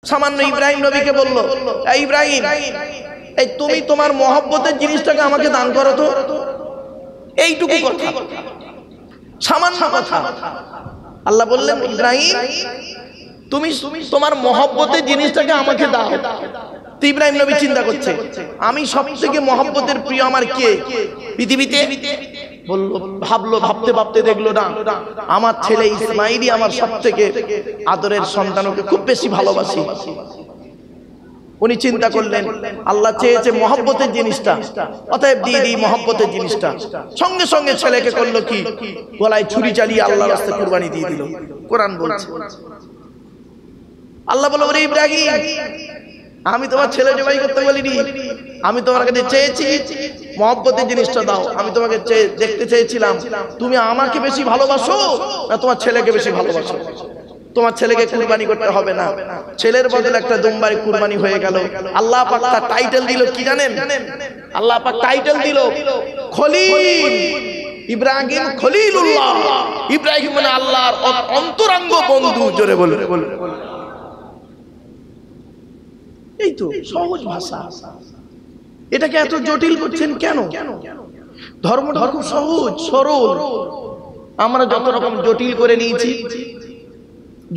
সামান্য ইব্রাহিম নবীকে বলল, এই ইব্রাহিম, এই তুমি তোমার মহব্বতের জিনিসটাকে আমাকে দান করো তো। এইটুকু কথা, সামান্য কথা। আল্লাহ বললেন, ইব্রাহিম তুমি তোমার মহব্বতের জিনিসটাকে আমাকে দাও। তো ইব্রাহিম নবী চিন্তা করছে, আমি সবথেকে মহব্বতের প্রিয় আমার কে পৃথিবীতে? বলল, ভাবতে ভাবতে দেখলো না, আমার ছেলে ইসমাইলই আমার সবথেকে আদরের সন্তান, ওকে খুব বেশি ভালোবাসি। উনি চিন্তা করলেন, আল্লাহ চেয়েছে মহব্বতের জিনিসটা, অতএব দিয়ে দিই মহব্বতের জিনিসটা। সঙ্গে সঙ্গে ছেলেকে করলো কি, গলায় ছুরি চালিয়ে আল্লাহর রাস্তায় কুরবানি দিয়ে দিল। কোরআন বলছে, আল্লাহ বলে, ওরে ইব্রাহিম, আমি তোমার ছেলে জবাই করতে বলিনি, আমি তোমার কাছে চেয়েছি মহব্বতের জিনিসটা দাও। আমি তোমাকে দেখতে চেয়েছিলাম তুমি আমাকে বেশি ভালোবাসো না তোমার ছেলেকে বেশি ভালোবাসো। তোমার ছেলেকে কুরবানি করতে হবে না, ছেলের বদলে একটা দুম্বার কুরবানি হয়ে গেল। আল্লাহ পাক তার টাইটেল দিল কি জানেন? আল্লাহ পাক টাইটেল দিল খলিল। ইব্রাহিম খলিলুল্লাহ। ইব্রাহিম মানে আল্লাহর অন্তরঙ্গ বন্ধু। জোরে বলে। এই তো সহজ ভাষা, এটাকে এত জটিল করছেন কেন? ধর্মটা খুব সহজ সরল। আমরা যত রকম জটিল করে নিয়েছি,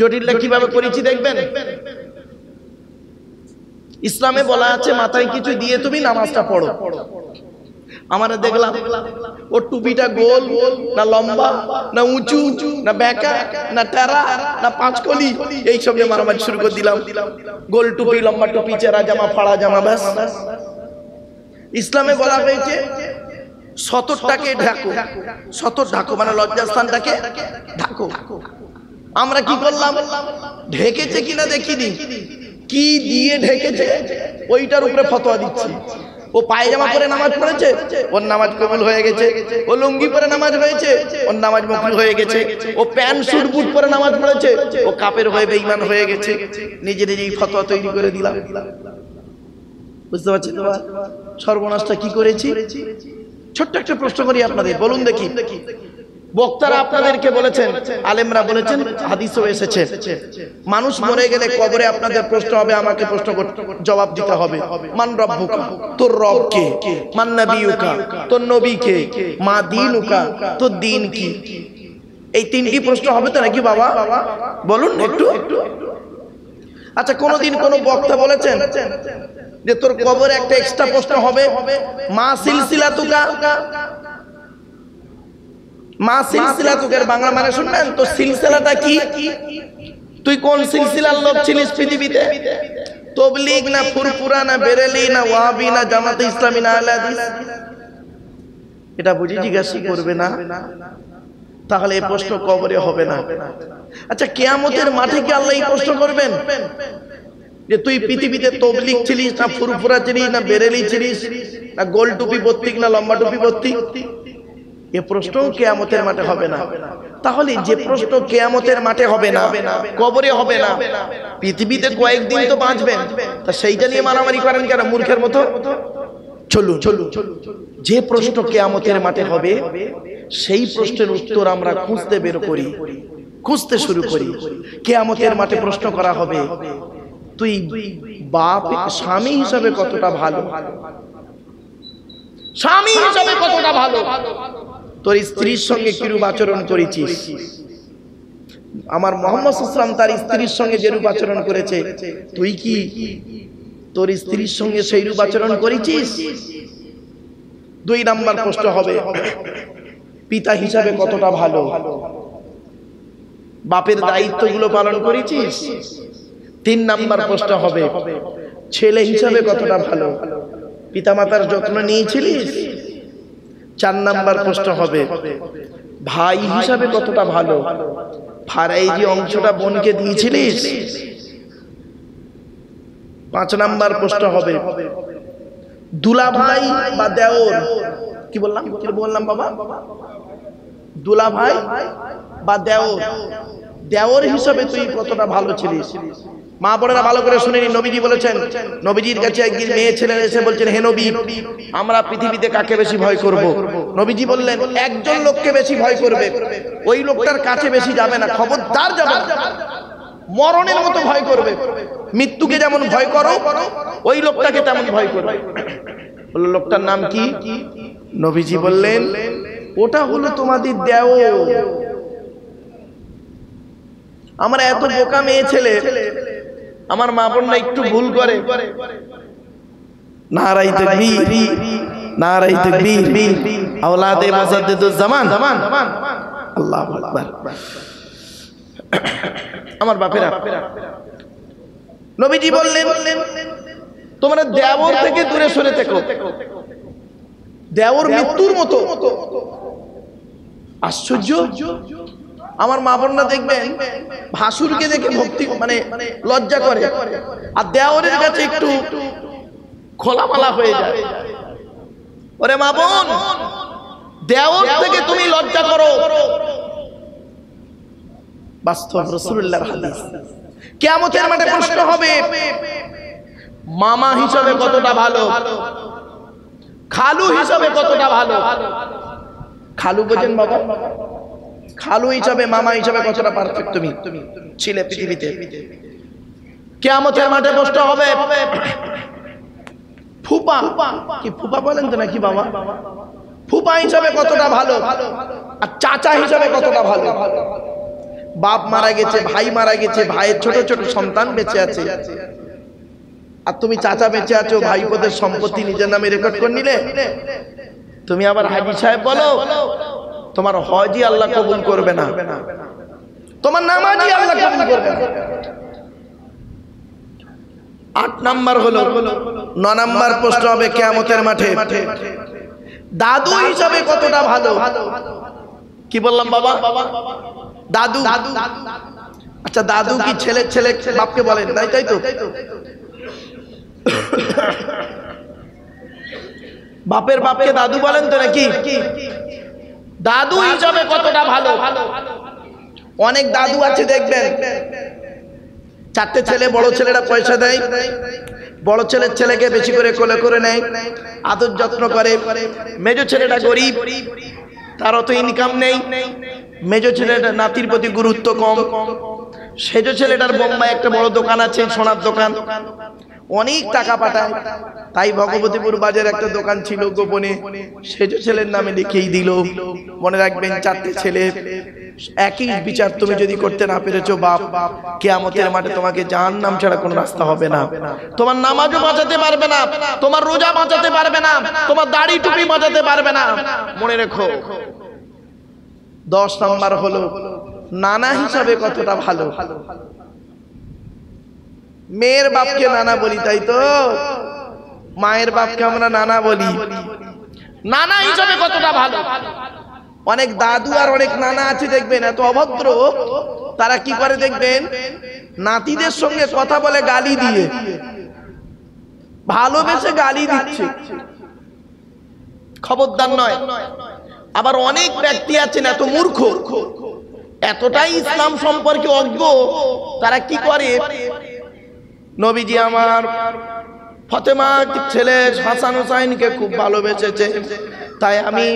জটিলটা কিভাবে করেছি দেখবেন। ইসলামে বলা আছে মাথায় কিছু দিয়ে তুমি নামাজটা পড়ো। আমরা দেখলাম ওর টুপিটা গোল না লম্বা না উঁচু না বেঁকা না টেরা না পাঁচকলি, এইসব নিয়ে মারামারি শুরু করে দিলাম। গোল টুপি, লম্বা টুপি, চেরা জামা, ফাড়া জামা, ব্যাস। ইসলামে বলা হয়েছে সতরটাকে ঢাকো। সতর ঢাকো মানে লজ্জাস্থানটাকে ঢাকো। আমরা কি করলাম? ঢেকেছে কিনা দেখিনি, কি দিয়ে ঢেকেছে ওইটার উপরে ফতোয়া দিচ্ছি। ও পায়জামা পরে নামাজ পড়েছে, ওর নামাজ কবুল হয়ে গেছে। ও লুঙ্গি পরে নামাজ হয়েছে, ওর নামাজ মকবুল হয়ে গেছে। ও প্যান্ট স্যুট বুট পরে নামাজ পড়েছে, ও কাফের হয়ে বেঈমান হয়ে গেছে। নিজে নিজেই ফতোয়া তৈরি করে দিলাম। বুঝতে পারছেন তো সর্বনাশটা কি করেছি? ছোট্ট একটা প্রশ্ন করি আপনাদের, বলুন দেখি। বক্তারা আপনাদেরকে বলেছেন, আলেমরা বলেছেন, হাদিসও এসেছে, মানুষ মরে গেলে কবরে আপনাদের প্রশ্ন হবে, আমাকে প্রশ্ন জবাব দিতে হবে। মান রব্বুকা, তোর রব কে? মান নবিয়ুকা, তোর নবী কে? মা দীনুকা, তোর দ্বীন কি? এই তিনটি প্রশ্ন হবে তো নাকি বাবা? বলুন একটু। আচ্ছা, কোনদিন কোন বক্তা বলেছেন যে তোর কবরে একটা এক্সট্রা প্রশ্ন হবে, মা সিলসিলাতুকা? মা সিলসিলাতুকের বাংলা মানে শুনবেন তো, সিলসিলাটা কি? তুই কোন সিলসিলার লোক ছিলিস পৃথিবীতে? তবলিগ না ফুরফুরা না বেরেলি না ওয়াহাবি না জামাতে ইসলামী না আহলে হাদিস? এটা বুঝি জিজ্ঞাসা করবে না? তাহলে এই প্রশ্ন কবরে হবে না। আচ্ছা, কিয়ামতের মাঠে কি আল্লাহ এই প্রশ্ন করবেন যে তুই পৃথিবীতে তবলিগ ছিলিস না ফুরফুরা ছিলিস না বেরেলি ছিলিস না গোল টুপি ভর্তি না লম্বা টুপি ভর্তি? এ প্রশ্ন কিয়ামতের মাঠে হবে না। তাহলে যে প্রশ্ন কিয়ামতের মাঠে হবে না, কবরে হবে না, পৃথিবীতে কয়েকদিন তো বাঁচবেন, তা সেইটা নিয়ে মারামারি করেন কেন মূর্খের মতো? চলুন, যে প্রশ্ন কিয়ামতের মাঠে হবে সেই প্রশ্নের উত্তর আমরা খুঁজতে বের করি, খুঁজতে শুরু করি। কিয়ামতের মাঠে প্রশ্ন করা হবে, তুই বাপ স্বামী হিসাবে কতটা ভালো, স্বামী হিসাবে কতটা ভালো, তোর স্ত্রীর সঙ্গে কিরূপ আচরণ করেছিস। আমার মুহাম্মদ সাল্লাল্লাহু আলাইহি ওয়াসাল্লাম তার স্ত্রীর সঙ্গে যেরূপ আচরণ করেছে, তুই কি তোর স্ত্রীর সঙ্গে সেইরূপ আচরণ করেছিস? 2 নাম্বার প্রশ্ন হবে, পিতা হিসাবে কতটা ভালো, বাপের দায়িত্বগুলো পালন করেছিস? 3 নাম্বার প্রশ্ন হবে, ছেলে হিসাবে কতটা ভালো, পিতামাতার যত্ন নিয়েছিলিস? 4 নাম্বার প্রশ্ন হবে, ভাই হিসাবে কতটা ভালো, ফারাইজি অংশটা বোনকে দিয়েছিলিস? 5 নাম্বার প্রশ্ন হবে, দুলা ভাই বা দেওর, কি বললাম বাবা? দুলা ভাই বা দেওর হিসাবে তুই কতটা ভালো ছিলিস? মা বোনেরা ভালো করে শুনে নিন, নবীজি বলেছেন, নবীজির কাছে একদিন মেয়ে ছেলে এসে বলছেন, হে নবী, আমরা পৃথিবীতে কাকে বেশি ভয় করব? নবীজি বললেন, একজন লোককে বেশি ভয় করবে, ওই লোকটার কাছে বেশি যাবে না, খবরদার যাবে না, মরণের মতো ভয় করবে। মৃত্যুকে যেমন ভয় করো ওই লোকটাকে তেমন ভয় করো। বলল লোকটার নাম কি? নবীজি বললেন ওটা হলো তোমাদের দেওর। আমরা এত বোকা মেয়ে ছেলে, আমার মা বোনরা একটু ভুল করে, নারায়ে তাকবীর, নারায়ে তাকবীর, আওলাদে মুজাদ্দিদুজ জামান, আল্লাহু আকবার। আমার বাপেরা, নবীজি বললেন তোমরা দেওর থেকে দূরে সরে থেকো। দেওর মৃত্যুর মতো। আশ্চর্য, আমার মা বোনরা দেখবেন ভাসুরকে দেখে ভক্তি মানে লজ্জা করে, আর দেওরের কাছে একটু খোলামালা হয়ে যায়। ওরে মা বোন, দেওর থেকে তুমি লজ্জা করো। বাস্তব রাসূলুল্লাহর হাদিস। কিয়ামতের মাঠে প্রশ্ন হবে মামা হিসাবে কতটা ভালো, খালু হিসাবে কতটা ভালো। খালু বোঝেন বাবা? খালু হিসাবে মামা হিসাবে কতটা পারফেক্ট তুমি ছিলে পৃথিবীতে। কিয়ামতের মাঠে প্রশ্ন হবে ফুপা, কি ফুপা বলেন তো নাকি বাবা? ফুপা হিসাবে কতটা ভালো, আর চাচা হিসাবে কতটা ভালো। বাপ মারা গেছে, ভাই মারা গেছে, ভাইয়ের ছোট ছোট সন্তান বেঁচে আছে, আর তুমি চাচা বেঁচে আছো, ভাইপোদের সম্পত্তি নিজের নামে রেকর্ড করে নিলে। তুমি আবার হাজী সাহেব বলো, তোমার হজই আল্লাহ কবুল করবে না, তোমার নামাজই আল্লাহ কবুল করবে না। 8 নাম্বার হলো, 9 নাম্বার প্রশ্ন হবে কিয়ামতের মাঠে দাদু হিসাবে কতটা ভালো। কি বললাম বাবা? দাদু। আচ্ছা দাদু কি ছেলে ছেলে বাপকে বলেন? তাই তো। বাপের বাপকে দাদু বলেন তো নাকি? দাদু হিসাবে কতটা ভালো। অনেক দাদু আছে দেখবেন 4টে ছেলে, বড় ছেলেরা পয়সা দেয়, বড় ছেলের ছেলেকে বেশি করে কোলে করে নেয়, আদর যত্ন করে। মেজো ছেলেটা গরিব, তার অত ইনকাম নেই, মেজো ছেলেটা নাতির প্রতি গুরুত্ব কম। সেজো ছেলেটার বোম্বাই একটা বড় দোকান আছে, সোনার দোকান, অনেক টাকা পাঠায়। তাই ভগবতীপুর বাজারে একটা দোকান ছিল গোপনে, সেজো ছেলের নামে লিখেই দিল। মনে রাখবেন 4টে ছেলে, একই বিচার তুমি যদি করতে না পেরেছো বাপ, কিয়ামতের মাঠে তোমাকে জাহান্নাম ছাড়া কোনো রাস্তা হবে না। তোমার নামাজও বাঁচাতে পারবে না, তোমার রোজা বাঁচাতে পারবে না, তোমার দাড়ি টুপি বাঁচাতে পারবে না। মনে রেখো। 10 নাম্বার হলো নানা হিসাবে কতটা ভালো। মেয়ের বাপকে নানা বলি, তাই তো? মায়ের বাপকে আমরা নানা বলি। নানা হিসাবে কতটা ভালো। অনেক দাদু আর অনেক নানা আছে দেখবেন এত অভদ্র, তারা কি করে দেখবেন নাতিদের সঙ্গে কথা বলে গালি দিয়ে, ভালোবেসে গালি দিচ্ছে। খবরদার নয়। আবার অনেক ব্যক্তি আছেন এত মূর্খ, এতটাই ইসলাম সম্পর্কে অজ্ঞ, তারা কি করে, নবীজি আমার ফাতেমা ছেলে হাসান হুসাইনকে খুব ভালোবেসেছে, তাই আমি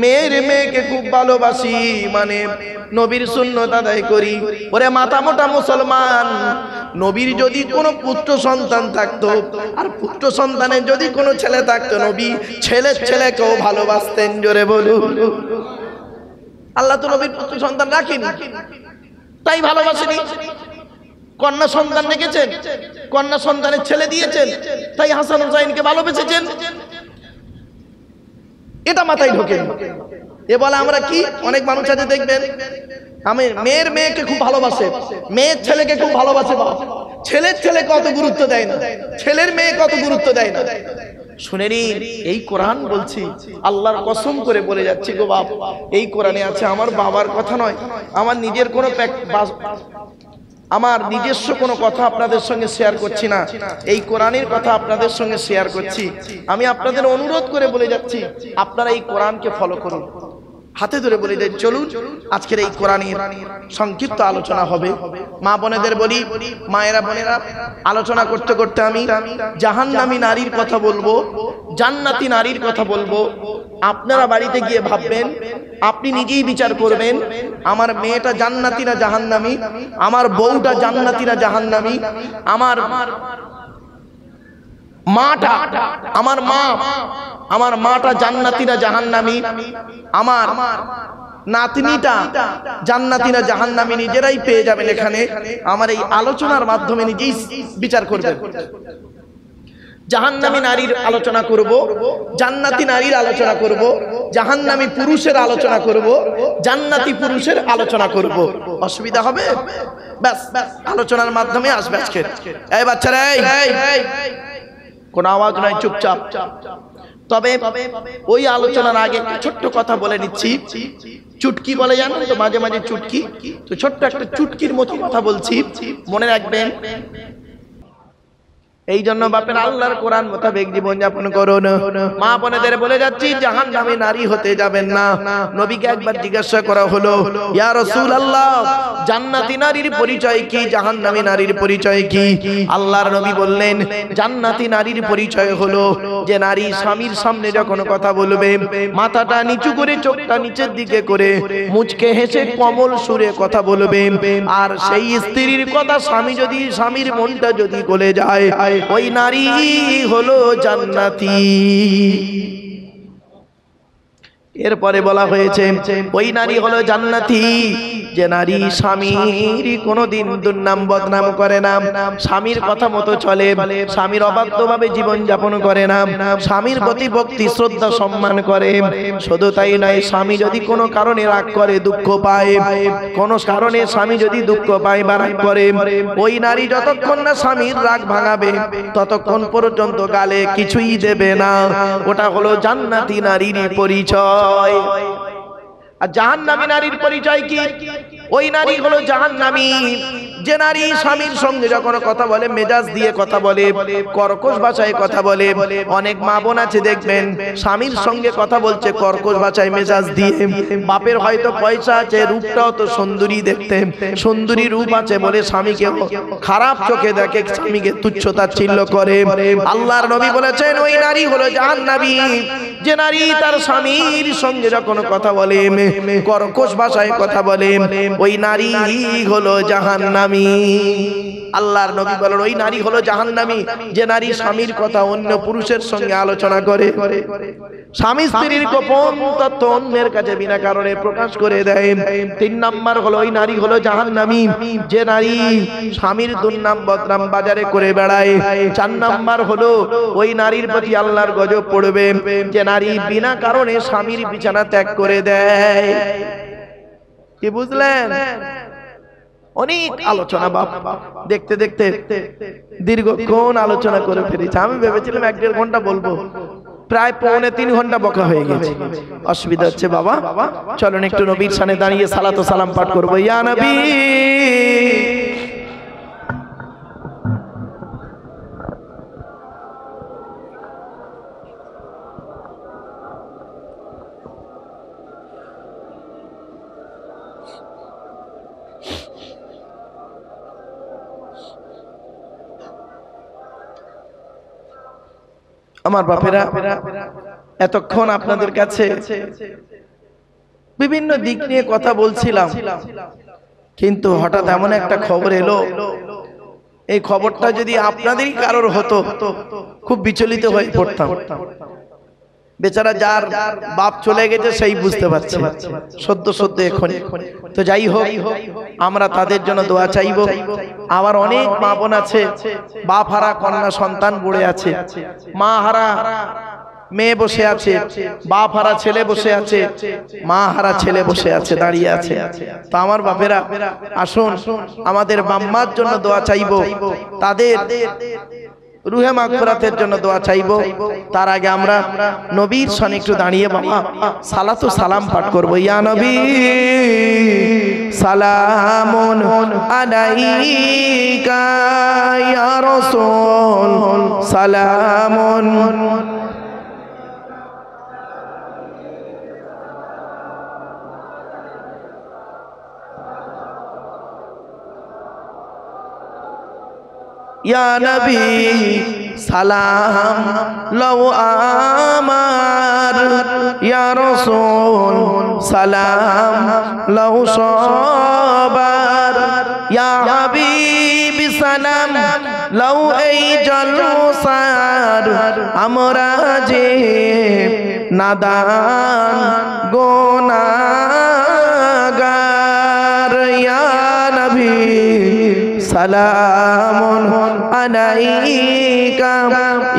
মেয়েকে খুব ভালোবাসি, মানে নবীর সুন্নত আদায় করি। ওরে মাথা মোটা মুসলমান, নবীর যদি কোনো পুত্র সন্তান থাকতো, আর পুত্র সন্তানের যদি কোনো ছেলে থাকতো, নবী ছেলের ছেলেকেও ভালোবাসতেন। জোরে বলুন। আল্লাহ তো নবীর পুত্র সন্তান রাখেনি, তাই ভালোবাসেনি। কন্যা সন্তান রেখেছেন, কন্যা সন্তানের ছেলে দিয়েছেন, তাই হাসান হুসাইনকে ভালোবেসেছেন। এটা মাথায় ঢোকে। এ বলে আমরা কি, অনেক মানুষ আছে দেখবেন আমি মেয়ের মেয়েকে খুব ভালোবাসে, মেয়ের ছেলেকে খুব ভালোবাসে, ছেলের ছেলে কত গুরুত্ব দেয় না, ছেলের মেয়ে কত গুরুত্ব দেয় না। শুনে নিন, এই কোরআন বলছি, আল্লাহর কসম করে বলে যাচ্ছি গো বাপ, এই কোরআনে আছে। আমার বাবার কথা নয়, আমার নিজের কোনো আমার নিজস্ব কোনো কথা আপনাদের সঙ্গে শেয়ার করছি না, এই কোরআনের কথা আপনাদের সঙ্গে শেয়ার করছি। আমি আপনাদের অনুরোধ করে বলে যাচ্ছি, আপনারা এই কোরআনকে ফলো করুন। হাতে ধরে বলে দেন চলুন আজকের এই কোরআনের সংক্ষিপ্ত আলোচনা হবে। মা বোনেদের বলি, মায়েরা বোনেরা, আলোচনা করতে করতে আমি জাহান্নামী নারীর কথা বলবো, জান্নাতি নারীর কথা বলবো। আপনারা বাড়িতে গিয়ে ভাববেন, আপনি নিজেই বিচার করবেন, আমার মেয়েটা জান্নাতি না জাহান্নামী, আমার বউটা জান্নাতি না জাহান্নামী, আমার মাটা, আমার মাটা জান্নাতি না জাহান্নামী, আমার নাতনিটা জান্নাতি না জাহান্নামী, নিজেরাই পেয়ে যাবেন এখানে। আমার এই আলোচনার মাধ্যমে নিজেই বিচার করবেন। জাহান্নামী নারীর আলোচনা করব, জান্নাতি নারীর আলোচনা করব, জাহান্নামী পুরুষের আলোচনা করব, জান্নাতি পুরুষের আলোচনা করব। অসুবিধা হবে? ব্যাস, আলোচনার মাধ্যমে আসবে আজকে। এই বাচ্চারা, এই কোন আওয়াজ নাই, চুপচাপ। তবে ওই আলোচনার আগে ছোট্ট কথা বলে নিচ্ছি। চুটকি বলে জানেন তো, মাঝে মাঝে চুটকি, তো ছোট্ট একটা চুটকির মতো কথা বলছি, মনে রাখবেন। এই জন্য বাপের আল্লাহর কোরআন মোতাবেক জীবন যাপন করুন। মা বোনেদের বলে যাচ্ছি, জাহান্নামী নারী হতে যাবেন না। নবীকে একবার জিজ্ঞাসা করা হলো, ইয়া রাসূলুল্লাহ, জান্নাতি নারীর পরিচয় কি, জাহান্নামী নারীর পরিচয় কি? আল্লাহর নবী বললেন, জান্নাতি নারীর পরিচয় হলো যে নারী স্বামীর সামনে যখন কথা বলবে, মাথাটা নিচু করে, চোখটা নিচের দিকে করে, মুচকে হেসে কোমল সুরে কথা বলবে। আর সেই স্ত্রীর কথা স্বামীর মনটা যদি গলে যায়, ওই নারী হলো জান্নাতি। এরপরে বলা হয়েছে, ওই নারী হলো জান্নাতি যে নারী স্বামীর কোনোদিন দুর্নাম বদনাম করে না, স্বামীর কথা মতো চলে, স্বামীর অবাধ্যভাবে জীবন যাপন করে না, স্বামীর প্রতি ভক্তি শ্রদ্ধা সম্মান করে। শুধু তাই নয়, স্বামী যদি কোনো কারণে রাগ করে, দুঃখ পায়, কোনো কারণে স্বামী যদি দুঃখ পায় বা রাগ করে, ওই নারী যতক্ষণ না স্বামীর রাগ ভাঙাবে ততক্ষণ পর্যন্ত গালে কিছুই দেবে না। ওটা হলো জান্নাতি নারীর পরিচয়। আর জাহান্নামী নারীর পরিচয় কি? ওই নারী হলো জাহান্নামী যে নারী স্বামীর সঙ্গে যখন কথা বলে মেজাজ দিয়ে কথা বলে, কর্কশ ভাষায় কথা বলে। অনেক মা বোন আছে দেখবেন, স্বামীর সঙ্গে কথা বলছে কর্কশ ভাষায়, মেজাজ দিয়ে। বাপের হয়তো পয়সা আছে, রূপটাও তো সুন্দরী দেখতে, সুন্দরী রূপ আছে বলে স্বামীকে খারাপ চোখে দেখে, স্বামীকে তুচ্ছ তাচ্ছিল্য করে। আল্লাহর নবী বলেছেন, ওই নারী হলো জাহান্নামী যে নারী তার স্বামীর সঙ্গে যখন কথা বলে কর্কশ ভাষায় কথা বলে, ওই নারী হলো জাহান্নামী। আল্লাহর নবী বলেন, ওই নারী হলো জাহান্নামী যে নারী স্বামীর কথা অন্য পুরুষের সঙ্গে আলোচনা করে, স্বামী স্ত্রীর গোপন তথ্য অন্যের কাছে বিনা কারণে প্রকাশ করে দেয়। 3 নাম্বার হলো, ওই নারী হলো জাহান্নামী যে নারী স্বামীর দুর্নাম বদনাম বাজারে করে বেড়ায়। 4 নাম্বার হলো, ওই নারীর প্রতি আল্লাহর গজব পড়বে যে নারী বিনা কারণে স্বামীর বিছানা ত্যাগ করে দেয়। কি বুঝলেন? অনেক আলোচনা, বাপ দেখতে দেখতে দীর্ঘক্ষণ আলোচনা করে ফেলেছি। আমি ভেবেছিলাম 1-1.5 ঘন্টা বলবো, প্রায় 2.25 ঘন্টা বকা হয়ে গেছে। অসুবিধা হচ্ছে বাবা, চলুন একটু নবীর সামনে দাঁড়িয়ে সালাত ও সালাম পাঠ করবো। ইয়া নবী, আমার বাপেরা, এতক্ষণ আপনাদের কাছে বিভিন্ন দিক নিয়ে কথা বলছিলাম, কিন্তু হঠাৎ এমন একটা খবর এলো, এই খবরটা যদি আপনাদেরই কারোর হতো খুব বিচলিত হয়ে পড়তাম। বেচারা যার বাপ চলে গেছে সেই বুঝতে পারছে সদ্য এখন। তো যাই হোক, আমরা তাদের জন্য দোয়া চাইব। আবার অনেক মা বোন আছে, বাপ হারা কন্যা সন্তান পড়ে আছে, মা হারা মেয়ে বসে আছে, বাপ হারা ছেলে বসে আছে, মা হারা ছেলে বসে আছে, দাঁড়িয়ে আছে। তো আমার বাপেরা, আসুন আমাদের বাম্মার জন্য দোয়া চাইব, তাদের রুহে মাগফিরাতের জন্য দোয়া চাইব। তার আগে আমরা নবীর সামনে একটু দাঁড়িয়ে বাবা সালাত ও সালাম পাঠ করব। ইয়া নবী সালামুন আলাইকা ইয়া রাসূল সালামুন ইয়া নবী সালাম লও আমার, ইয়া রাসূল সালাম লও সবার, ইয়া হাবিব সালাম লও এই জলসার, আমরা যে নাদান গুনাহগার। ইয়া নবী সালামুন আলাইকা,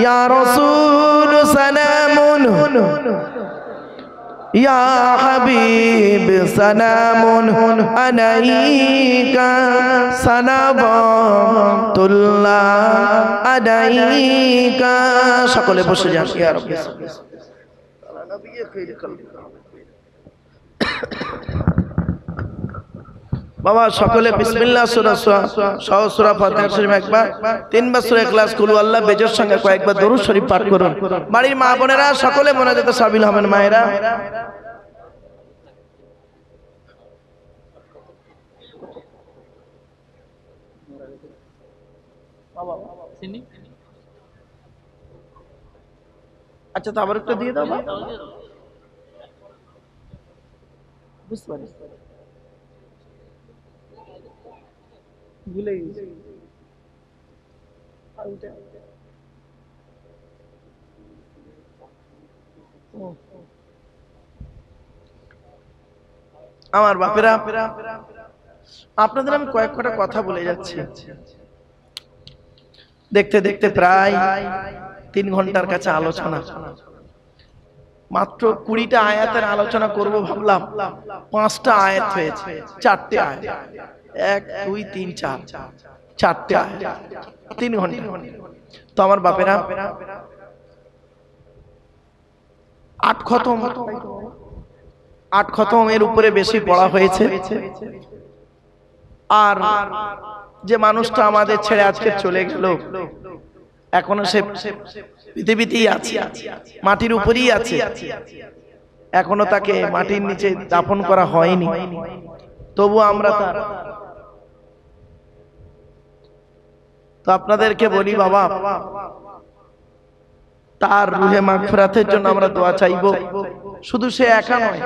ইয়া রাসূল সালামুন, ইয়া হাবিব সালামুন আলাইকা, সালাওয়াতুল্লাহ আলাইকা। সকলে বসে যান। ইয়া রাব্বি বাবা সকলে বিসমিল্লাহ সূরা সহ সূরা ফাতিহা শরীফ একবার, তিনবার সূরা ইখলাস কুল আল্লাহ বেজর সঙ্গে কয়েকবার দরুদ শরীফ পাঠ করুন। বাড়ির মা বোনেরা সকলে মোনাজাতে শামিল হবেন। মায়েরা আচ্ছা তো আবার একটা দিয়ে দাও। বুঝতে পারি ভুলে গেছি। আমার বাপেরা, আপনাদের আমি কয়েক কটা কথা বলে যাচ্ছি। দেখতে দেখতে প্রায় 3 ঘন্টার কাছে আলোচনা। মাত্র 20টা আয়াতের আলোচনা করব ভাবলাম, 5টা আয়াত হয়েছে, 4টে আয়াত, 1 2 3 4, 4টে আয়াত, 3 ঘন্টা। তো আমার বাপেরা 8 খতমের উপরে বেশি পড়া হয়েছে। আর যে মানুষটা আমাদের ছেড়ে আজকে চলে গেল, এখনো সে পৃথিবীতেই আছে, মাটির উপরেই আছে, এখনো তাকে মাটির নিচে দাফন করা হয়নি। তবু আমরা তো আপনাদেরকে বলি বাবা, তার রুহে মাগফিরাতের জন্য আমরা দোয়া চাইব। শুধু সে একা নয়,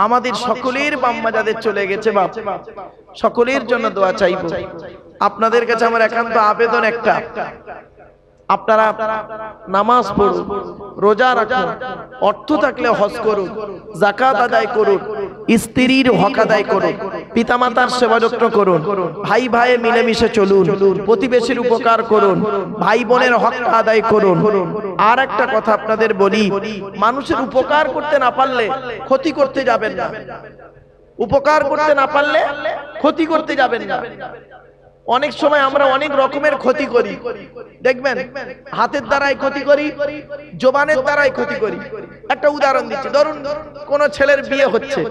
আমাদের সকলের বাম্মা যাদের চলে গেছে বাপ, সকলের জন্য দোয়া চাইব। আপনাদের কাছে আমার একান্ত আবেদন একটা, আপনারা নামাজ পড়ুন, রোজা রাখুন, অর্থ থাকলে হজ করুন, যাকাত আদায় করুন, স্ত্রীর হক আদায় করুন, পিতামাতার সেবা যত্ন করুন, ভাই ভাইয়ে মিলেমিশে চলুন, প্রতিবেশীর উপকার করুন, ভাই বোনের হক আদায় করুন। আর একটা কথা আপনাদের বলি, মানুষের উপকার করতে না পারলে ক্ষতি করতে যাবেন না। উপকার করতে না পারলে ক্ষতি করতে যাবেন না। অনেক সময় আমরা অনেক রকমের ক্ষতি করি, দেখবেন হাতের দ্বারাই ক্ষতি করি, জবানের দ্বারাই ক্ষতি করি। একটা উদাহরণ দিচ্ছি, ধরুন কোন ছেলের বিয়ে হচ্ছে,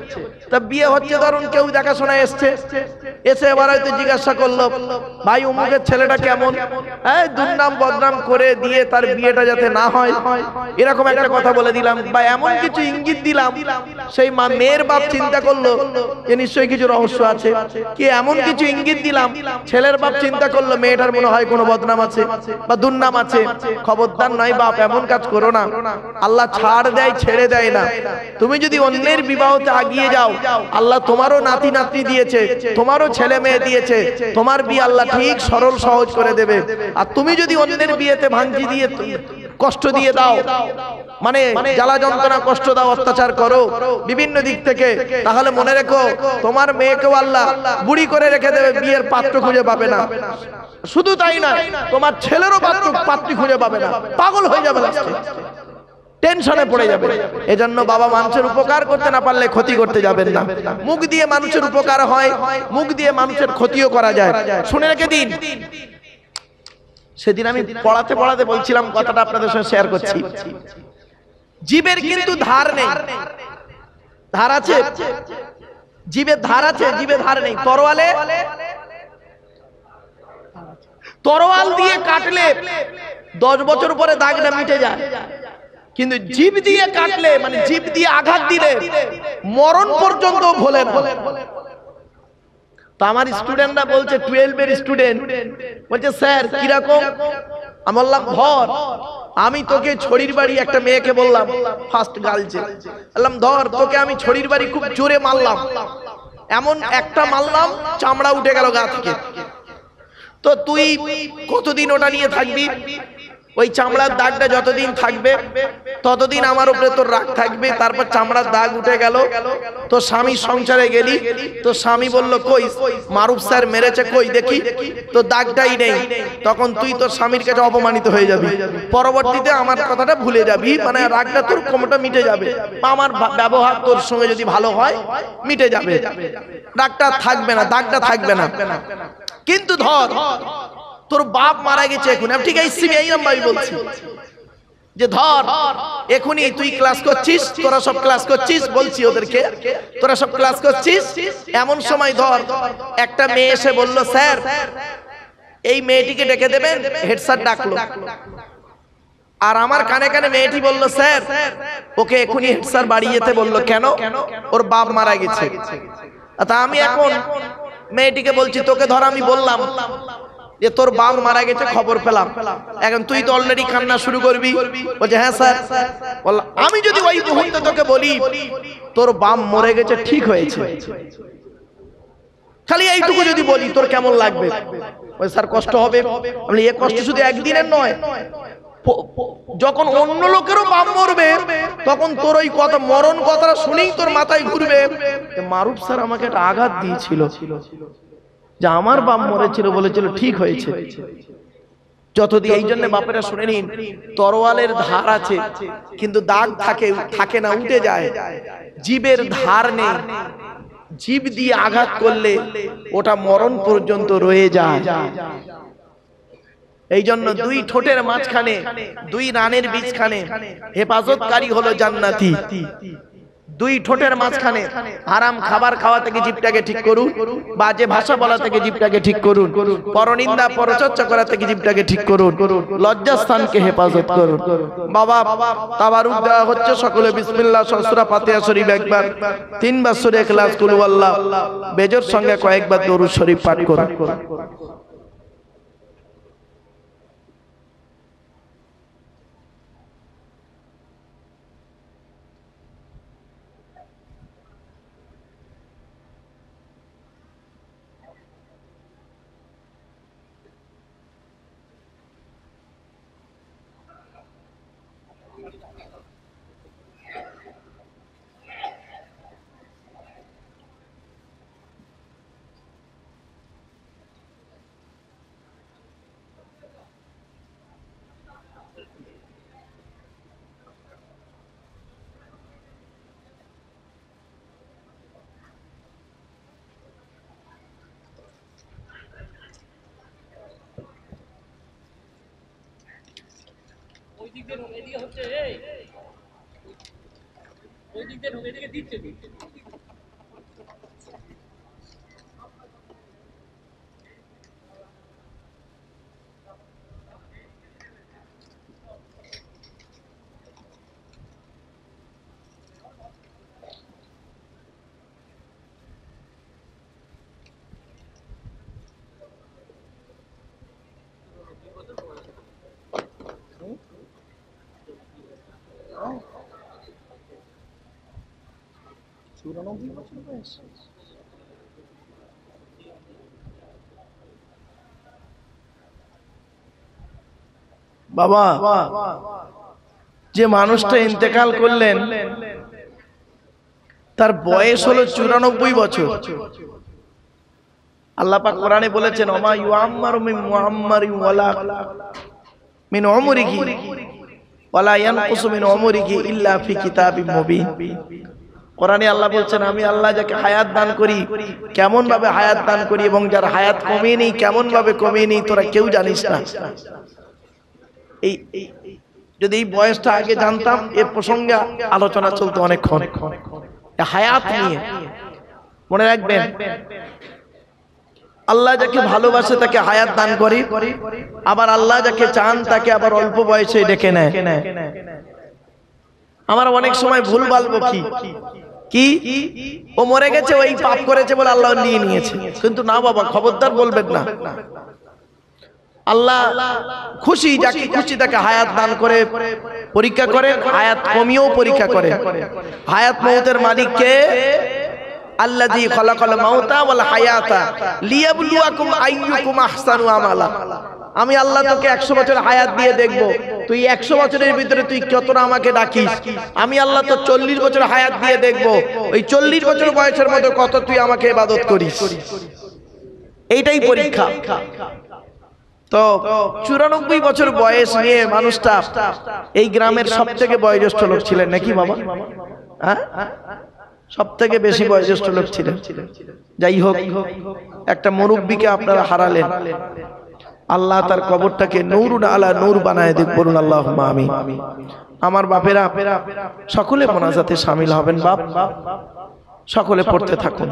তা বিয়ে হচ্ছে, ধরুন কেউ দেখাশোনা এসছে, এসে এবার হয়তো জিজ্ঞাসা করলো, ভাই অমুকের ছেলেটা কেমন, দুর্নাম বদনাম করে দিয়ে তার বিয়েটা যাতে না হয়, এরকম একটা কথা বলে দিলাম বা এমন কিছু ইঙ্গিত দিলাম, সেই মেয়ের বাপ চিন্তা করলো যে নিশ্চয়ই কিছু রহস্য আছে, কি এমন কিছু ইঙ্গিত দিলাম, ছেলের বাপ চিন্তা করলো মেয়েটার মনে হয় কোনো বদনাম আছে বা দুর্নাম আছে। খবরদার নয় বাপ, এমন কাজ করো না। আল্লাহ ছাড় দেয়, ছেড়ে দেয় না। তুমি যদি অন্যের বিবাহতে আগিয়ে যাও, আল্লাহ তোমারও নাতি নাতনি দিয়েছে, তোমারও ছেলে মেয়ে দিয়েছে, তোমার বিয়ে আল্লাহ ঠিক সরল সহজ করে দেবে। আর তুমি যদি অন্যের বিয়েতে ভাঙচি দিয়ে কষ্ট দিয়ে দাও, মানে জ্বালা যন্ত্রণা কষ্ট দাও, অত্যাচার করো বিভিন্ন দিক থেকে, তাহলে মনে রেখো তোমার মেয়েকেও আল্লাহ বুড়ি করে রেখে দেবে, বিয়ের পাত্র খুঁজে পাবে না। শুধু তাই না, তোমার ছেলেরও পাত্রী খুঁজে পাবে না, পাগল হয়ে যাবে, টেনশনে পড়ে যাবে। এজন্য বাবা, মানুষের উপকার করতে না পারলে ক্ষতি করতে যাবেন না। মুখ দিয়ে মানুষের উপকার হয়, মুখ দিয়ে মানুষের ক্ষতিও করা যায়। শুনে রেখে দিন, সেদিন আমি পড়াতে বলছিলাম, কথাটা আপনাদের সঙ্গে শেয়ার করছি। জীবের কিন্তু ধার নেই, ধার আছে, জীবের ধার আছে, জীবে ধার নেই। তরোয়াল দিয়ে কাটলে 10 বছর পরে দাগটা মিটে যায়, কিন্তু জীব দিয়ে কাটলে, মানে জীব দিয়ে আঘাত দিলে মরণ পর্যন্ত ভোলে না। আমার স্টুডেন্টরা বলছে 12 এর স্টুডেন্ট বলছে স্যার কি রকম, আমি বললাম ধর আমি তোকে ছড়ির বাড়ি একটা মেয়েকে বললাম ফার্স্ট গার্লসে, বললাম ধর তোকে আমি ছড়ির বাড়ি খুব জোরে মারলাম, এমন একটা মারলাম চামড়া উঠে গেল গা থেকে, তো তুই কতদিন ওটা নিয়ে থাকবি? ওই চামড়ার দাগটা যতদিন থাকবে ততদিন আমার উপরে তোর রাগ থাকবে। তারপর চামড়ার দাগ উঠে গেল, তো স্বামী সংসারে গেলি, তো স্বামী বলল কই মারুফ স্যার মেরেছে, কই দেখি, তো দাগটাই নেই। তখন তুই তোর স্বামীর কাছে অপমানিত হয়ে যাবি, পরবর্তীতে আমার কথাটা ভুলে যাবি, মানে রাগটা তোর কমটা মিটে যাবে, আমার ব্যবহার তোর সঙ্গে যদি ভালো হয় মিটে যাবে, রাগটা থাকবে না, দাগটা থাকবে না। কিন্তু ধর তোর বাপ মারা গেছে এখন, ঠিক আছে এই আমি বলছি যে ধর এখনই তুই ক্লাস করছিস, তোরা সব ক্লাস করছিস, বলছি ওদেরকে তোরা সব ক্লাস করছিস, এমন সময় ধর একটা মেয়ে এসে বলল স্যার এই মেয়েটিকে ডেকে দেবেন, হেড স্যার ডাকলো, আর আমার কানে কানে মেয়েটি বলল স্যার ওকে এখনই হেড স্যার বাড়ি যেতে বললো, কেন? ওর বাপ মারা গেছে। তা আমি এখন মেয়েটিকে বলছি তোকে ধর আমি বললাম যে তোর বাপ মারা গেছে খবর পেলাম, এখন তুই তো অলরেডি কান্না শুরু করবি, বলছে হ্যাঁ স্যার। বললাম আমি যদি ওই মুহূর্তে তোকে বলি তোর বাপ মরে গেছে ঠিক হয়েছে, খালি এইটুকু যদি বলি তোর কেমন লাগবে? ওই স্যার কষ্ট হবে। বলি এ কষ্ট শুধু একদিনের নয়, যখন অন্য লোকেরও বাপ মরবে তখন তোর ওই কথা মরণ কথাটা শুনেই তোর মাথায় ঘুরবে, মারুফ স্যার আমাকে একটা আঘাত দিয়েছিল, যে আমার বাপ মরেছিল বলেছিল ঠিক হয়েছে। যতদিন এই জন্য বাপেরা শুনে নিন, তরোয়ালের ধার আছে কিন্তু দাগ থাকে না, উঠে যায়, জীবের ধার নেই, জীব দিয়ে আঘাত করলে ওটা মরণ পর্যন্ত রয়ে যায়। এই জন্য দুই ঠোঁটের মাঝখানে দুই রানের বীজখানে হেফাজতকারী হলো জান্নাতি। দুই ঠোঁটের মাঝখানে হারাম খাবার খাওয়া থেকে জিভটাকে ঠিক করুন, বাজে ভাষা বলা থেকে জিভটাকে ঠিক করুন, পরনিন্দা পরচর্চা করা থেকে জিভটাকে ঠিক করুন, লজ্জাস্থানকে হেফাজত করুন। বাবা তাবারুক দেওয়া হচ্ছে, সকলে বিসমিল্লাহ সূরা ফাতিহা শরীফ একবার, 3 বার সূরা ইখলাস কুল হুয়াল্লাহ বেজোর সঙ্গে কয়েকবার দরুদ শরীফ পাঠ করুন। বাবা যে মানুষটা ইন্তেকাল করলেন তার বয়স হলো 94 বছর। আল্লাহ পাক কোরআনে বলেছেন ওমা ইউআম্মারু মিন মুআম্মারি ওয়ালা মিন উমরিহি ওয়ালা ইয়ানকুসু মিন উমরিহি ইল্লা ফি কিতাবিম মুবিন। কোরআনে আল্লাহ বলছেন আমি আল্লাহ যাকে হায়াত দান করি কেমন ভাবে হায়াত দান করি, এবং যার হায়াত কমিয়ে নেই কেমন ভাবে কমিয়ে নেই তোরা কেউ জানিস না। এই যদি এই বয়সটা আগে জানতাম এর প্রসঙ্গে আলোচনা চলতো অনেকক্ষণ। হায়াত নিয়ে মনে রাখবেন, আল্লাহ যাকে ভালোবাসে তাকে হায়াত দান করে, আবার আল্লাহ যাকে চান তাকে আবার অল্প বয়সে ডেকে নেয়। আমার অনেক সময় ভুল বলবো কি ও মরে গেছে, ওই পাপ করেছে বলে আল্লাহ নিয়ে নিয়েছে। কিন্তু না বাবা, খবরদার বলবেন না। আল্লাহ খুশি, যাকে খুশি তাকে হায়াত দান করে পরীক্ষা করে, হায়াত কমিয়েও পরীক্ষা করে। হায়াত মউতের মালিক কে? আল্লাযী খালাকাল মাউতা ওয়াল হায়াতা লিয়াবলুয়াকুম আইয়ুকুম আহসানু আমালা। আমি আল্লাহ তোকে 100 বছর হায়াত দিয়ে দেখব, তুই 100 বছরের ভিতরে তুই কতটা আমাকে ডাকিস। আমি আল্লাহ তো 40 বছর হায়াত দিয়ে দেখব, ওই 40 বছর বয়সের মধ্যে কত তুই আমাকে ইবাদত করিস। এইটাই পরীক্ষা। তো 94 বছর বয়স নিয়ে মানুষটা এই গ্রামের সবথেকে বয়োজ্যেষ্ঠ লোক ছিলেন নাকি বাবা? হ্যাঁ, সবথেকে বেশি বয়োজ্যেষ্ঠ লোক ছিলেন। যাই হোক, একটা মুরব্বীকে আপনারা হারালেন। আল্লাহ তার কবরটাকে নূরুন আলা নূর বানায় দিক, বলুন আল্লাহুম্মা আমিন। আমার বাপেরা সকলে মোনাজাতে শামিল হবেন। বাপ সকলে পড়তে থাকুন।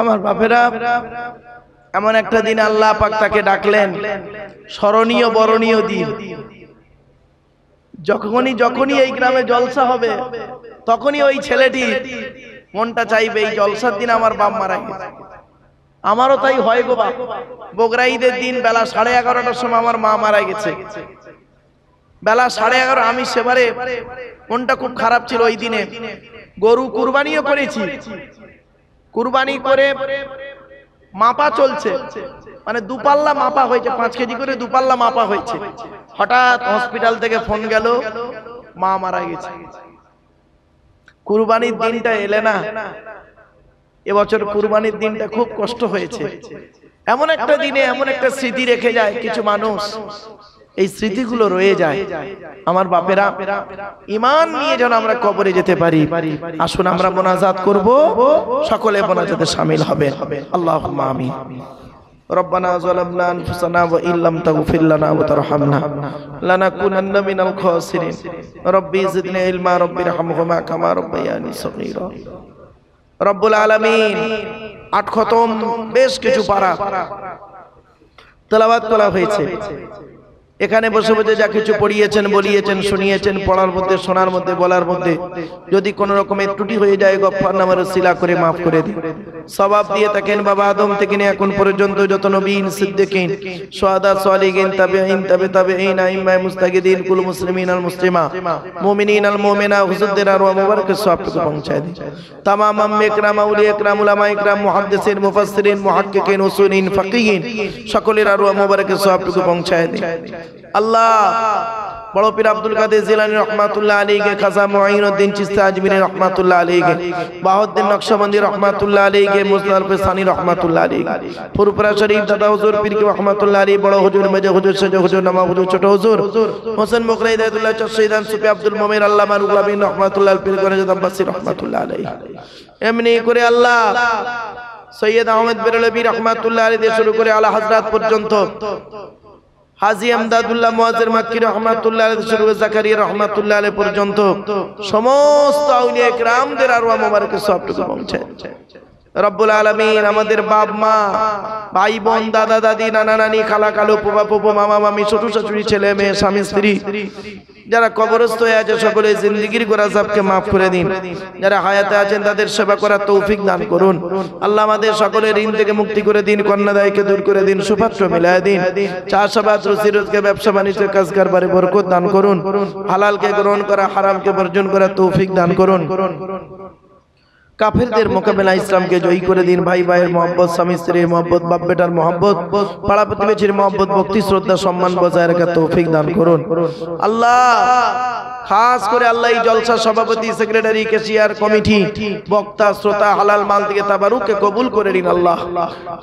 আমার বাপেরা, এমন একটা দিন আল্লাহ পাক তাকে ডাকলেন, স্মরণীয় বরণীয় দিন। যখনই এই গ্রামে জলসা হবে, তখনই ওই ছেলেটি মনটা চাইবে এই জলসার দিন আমার বাপ মারা গেছে। আমারও তাই হয় গো বাপ। বগরা ঈদের দিন বেলা 11:30টার সময় আমার মা মারা গেছে। বেলা 11:30, আমি সেবারে মনটা খুব খারাপ ছিল। ওই দিনে গরু কুরবানিও করেছি। কুরবানি করে মাপা চলছে, মানে দুপাল্লা মাপা হয়েছে, 5 কেজি করে দুপাল্লা মাপা হয়েছে। হঠাৎ হসপিটাল থেকে ফোন গেল, মা মারা গেছে। কুরবানির দিনটা এলে না। এবছর কুরবানির দিনটা খুব কষ্ট হয়েছে। এমন একটা দিনে এমন একটা স্মৃতি রেখে যায় কিছু মানুষ, এই স্মৃতিগুলো রয়ে যায়। আমার বাপেরা, ঈমান নিয়ে যেন আমরা কবরে যেতে পারি। আসুন আমরা মোনাজাত করব, সকলে মোনাজাতে শামিল হবে। আল্লাহুম্মা আমিন। ربنا ظلمنا أنفسنا وإن لم تغفر لنا وترحمنا لنكونن من الخاسرين ربي زدني علما ربي ارحمهما كما ربياني صغيرا। রব্বুল আলামিন 8 খতম বেশ কিছু পারা তেলাওয়াত করা হয়েছে। এখানে বসে বসে যা কিছু পড়িয়েছেন, বলিয়েছেন, শুনিয়েছেন, পড়ার মধ্যে, শোনার মধ্যে, বলার মধ্যে যদি কোনো রকমের ত্রুটি হয়ে যায়, গফফার নামের ওসিলা করে মাফ করে দিন। সওয়াব দিয়ে থাকেন বাবা আদম থেকে নিয়ে এখন পর্যন্ত যত নবীন, সিদ্দিকিন, শুহাদা, সালিহিন, তাবিঈন, তাবিঈন, আইম্মায়ে মুস্তাহিদিন, কুল মুসলিমিন আল মুসলিমা, মুমিনিন আল মুমিনা, হুজুরদের আরওয়াহ মুবারকের সওয়াবটুকু পৌঁছায় দিন। তামাম আম্মে ইকরাম, আউলিয়া ইকরাম, উলামা ইকরাম, মুহাদ্দিসিন, মুফাসসিরিন, মুহাক্কিকিন, উসুলিন, ফাকিহিন, সকলের আরওয়াহ মুবারকের সওয়াবটুকু পৌঁছায় দিন। আল্লাহ বড় পীর আব্দুল কাদের জিলানী রহমাতুল্লাহ আলাইহি, খাজা মুঈনুদ্দিন চিশতি আজমিরি রহমাতুল্লাহ আলাইহি, বাহাউদ্দিন নকশবন্দি রহমাতুল্লাহ আলাইহি, মুস্তাফা সানি রহমাতুল্লাহ আলাইহি, ফুরফুরা শরীফ দাদা হুজুর পীর কি রহমাতুল্লাহ আলাইহি, বড় হুজুর, মেজো হুজুর, সেজো হুজুর, নামা হুজুর, ছোট হুজুর, হোসেন মুকরি হিদায়াতুল্লাহ চশিদান, সুফি আব্দুল মুমিন, আল্লামা রুহুল আমিন রহমাতুল্লাহ পীর গণেশ আব্বাসী রহমাতুল্লাহ আলাইহি। এমনি করে আল্লাহ সৈয়দ আহমদ বেরলভী রহমাতুল্লাহ আলাইহি থেকে শুরু করে আলা হযরত পর্যন্ত, হাজী আমদাদুল্লাহ মুআজ্জির মাক্কি রহমাতুল্লাহ আলাইহি শুরু করে জাকারিয়া রহমাতুল্লাহ আলাইহি পর্যন্ত সমস্ত আউলিয়া ইকরামদের আরওয়াহ মুবারকের সওয়াবটুকু পৌঁছায়। রব্বুল আলামিন আমাদের বাপ মা, ভাই বোন, দাদা দাদি, নানা নানি, খালা খালু, ফুফা ফুফু, মামা মামি, শ্বশুর শাশুড়ি, ছেলে মেয়ে, স্বামী স্ত্রী যারা কবরস্থ হয়ে আছে সকলে জিন্দেগীর গুনাহ আযাবকে maaf করে দিন। যারা হায়াতে আছেন তাদের সেবা করার তৌফিক দান করুন। আল্লাহ আমাদের সকলের ঋণ থেকে মুক্তি করে দিন, কন্যাদায়কে দূর করে দিন, সুপাত্র মিলায় দিন। চাষাবাদ, রুজি রোজগার, ব্যবসা বাণিজ্য, কাজ কারবারে বরকত দান করুন। হালালকে গ্রহণ করা, হারামকে বর্জন করার তৌফিক দান করুন। কাফেরদের মোকাবেলা ইসলামকে জয়ী করে দিন। ভাই ভাইয়ের মহব্বত, স্বামী স্ত্রীর মহব্বত, বাপ বেটার মহব্বত, পাড়া প্রতিবেশীর মহব্বত, ভক্তি শ্রদ্ধা সম্মান বজায় রাখার তৌফিক দান করুন আল্লাহ। খাস করে আল্লাহ এই জলসা সভাপতি, সেক্রেটারি, ক্যাশিয়ার কমিটি, বক্তা, শ্রোতা হালাল মাল থেকে তাবারুককে কবুল করে নিন আল্লাহ।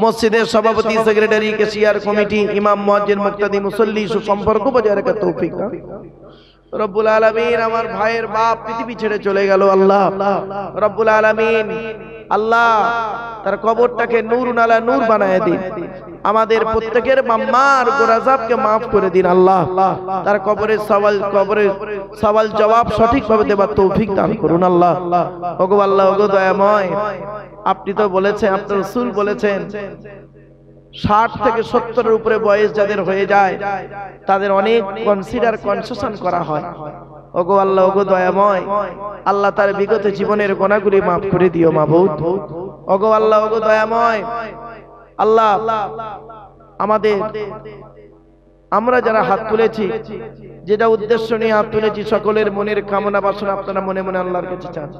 মসজিদের সভাপতি, সেক্রেটারি, ক্যাশিয়ার কমিটি, ইমাম, মুয়াজ্জিন, মুক্তাদি, মুসল্লি সুসম্পর্ক বজায় রাখার তৌফিক দান রব্বুল আলামিন। আমার ভাইয়ের বাপ পৃথিবী ছেড়ে চলে গেল আল্লাহ রব্বুল আলামিন, আল্লাহ তার কবরটাকে নূর নালা নূর বানায় দিন। আমাদের প্রত্যেকের মাম্মার গুনাহকে maaf করে দিন আল্লাহ। তার কবরের সওয়াল জবাব সঠিকভাবে দেবার তৌফিক দান করুন আল্লাহ। ওগো আল্লাহ, ওগো দয়াময়, আপনি তো বলেছেন, আপনার রাসূল বলেছেন 60 থেকে 70 উপরে বয়স যাদের হয়ে যায় তাদের অনেক কনসেশন করা হয়। ওগো আল্লাহ, ওগো দয়াময়, আল্লাহ তার বিগত জীবনের গুনাহগুলি maaf করে দিও মাবুদ। ওগো আল্লাহ, ওগো দয়াময়, আল্লাহ আমাদের আমরা যারা হাত তুলেছি, যেটা উদ্দেশ্য নিয়ে হাত তুলেছি, সকলের মনের কামনা বাসনা আপনারা মনে মনে আল্লাহর কাছে চান।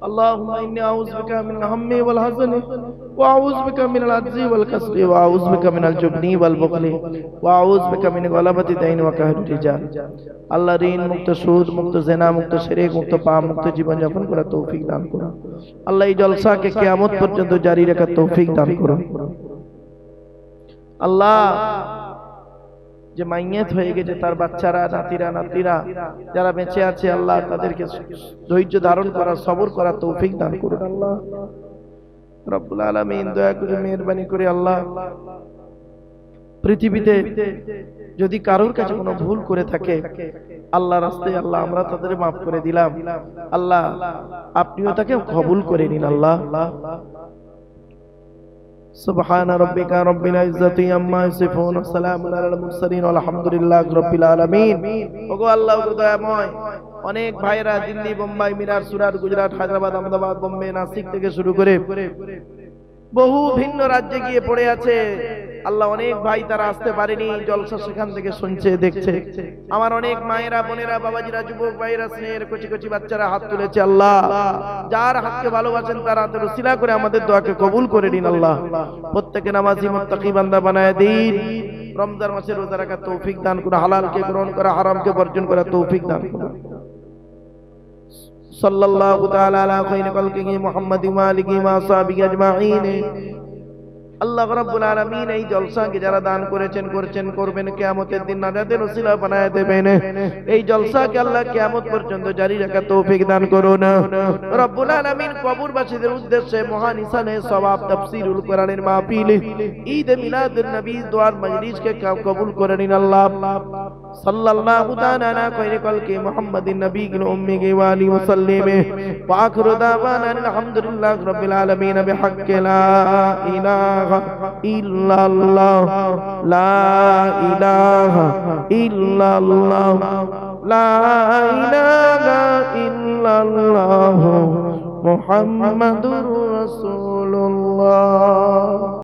اللهم إني أعوذ بك من الهم والحزن وأعوذ بك من العجز والكسل وأعوذ بك من الجبن والبخل وأعوذ بك من غلبة الدين وقهر الرجال। আল্লাহ ঋণ মুক্ত, সুদ মুক্ত, জেনা মুক্ত, শিরক মুক্ত, পাপ মুক্ত জীবন যাপন করার তৌফিক দান করুন আল্লাহ। এই জলসাকে কিয়ামত পর্যন্ত জারি রাখার তৌফিক দান করুন আল্লাহ। যে মাইয়াত হয়ে গেছে তার বাচ্চারা, নাতিরা, নাতিরা যারা বেঁচে আছে আল্লাহ, তাদেরকে ধৈর্য ধারণ করা, সবর করার তৌফিক দান করুন আল্লাহ রব্বুল আলামিন। দয়া করে মেহেরবানি করে আল্লাহ, পৃথিবীতে যদি কারোর কাছে কোনো ভুল করে থাকে আল্লাহ রাস্তায় আল্লাহ আমরা তাদের maaf করে দিলাম আল্লাহ, আপনিও তাকে কবুল করে নিন আল্লাহ। سبحان ربك رب العزة عما يصفون وسلام على المرسلين والحمد لله رب العالمين। ওগো আল্লাহ, ওগো দয়াময়, অনেক ভাইরা দিল্লি, বোম্বাই, মিরাট, সুরাট, গুজরাট, হায়দ্রাবাদ, আহমেদাবাদ, বোম্বে, নাসিক থেকে শুরু করে বহু ভিন্ন রাজ্যে গিয়ে পড়ে আছে আল্লাহ। অনেক ভাই তারা আসতে পারেনি, জলসা সেখান থেকে শুনছে, দেখছে। আমার অনেক মায়েরা, বোনেরা, বাবাজিরা, যুবক ভাইরা, স্নেহের কচি কচি বাচ্চারা হাত তুলেছে আল্লাহ। যার হাতকে ভালোবাসেন তার হাতের উসিলা করে আমাদের দোয়াকে কবুল করে নিন আল্লাহ। প্রত্যেককে নামাজি মুত্তাকি বান্দা বানায় দিন। রমজান মাসে রোজা রাখার তৌফিক দান করুন, হালালকে গ্রহণ করা, হারামকে বর্জন করার তৌফিক দান করুন। সাল্লাল্লাহু তাআলা আলা খায়রি খালকিহি মুহাম্মাদিন ওয়া আলিহি ওয়া আসহাবিহি আজমাইন। আল্লাহ রাব্বুল আলামিন এই জলসাকে যারা দান করেছেন, করছেন, করবেন, কিয়ামতের দিন নাজাতের ওসিলা বানায় দেবেন। এই জলসাকে আল্লাহ কিয়ামত পর্যন্ত জারি রাখার তৌফিক দান করুন রব্বুল আলামিন। কবরবাসীদের উদ্দেশ্যে মহান ইসানে সওয়াব, তাফসীরুল কোরআনের মাহফিল, ঈদ মিলাদুন নবী, দোয়ার মজলিসকে কবুল করে নিন আল্লাহ। সাল্লাল্লাহু তাআলা আলা খায়রি খালকি মুহাম্মাদিন নবিয়্যিল উম্মি ওয়া আলিহি ওয়া সাল্লাম ওয়া আখিরু দাওয়ানা আলহামদুলিল্লাহি রাব্বিল আলামিন বিহাক্কি লা ইলাহা ইল্লাল্লাহ, লা ইলাহা ইল্লাল্লাহ, লা ইলাহা ইল্লাল্লাহ মুহাম্মাদুর রাসূলুল্লাহ।